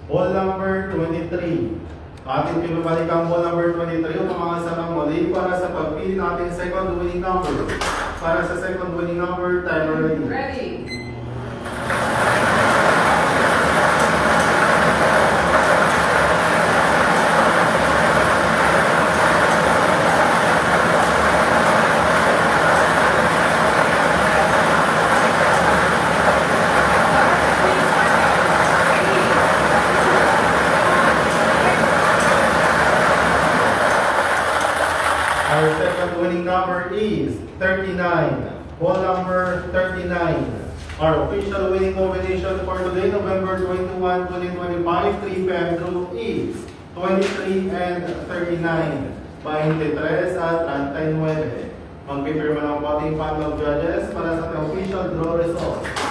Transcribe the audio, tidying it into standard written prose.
Ball number 23. Ating pinubalik ang ball number 23 o mga muli para sa pagpili ng ating second winning number. Para sa second winning number, timer ready. Ready. Our second winning number is 39. Ball number 39. Our official winning combination for today, November 21, 2025, 3 PM group is 23 and 39. 23 at 39. Magpipirma ng ating panel of judges para sa official draw result.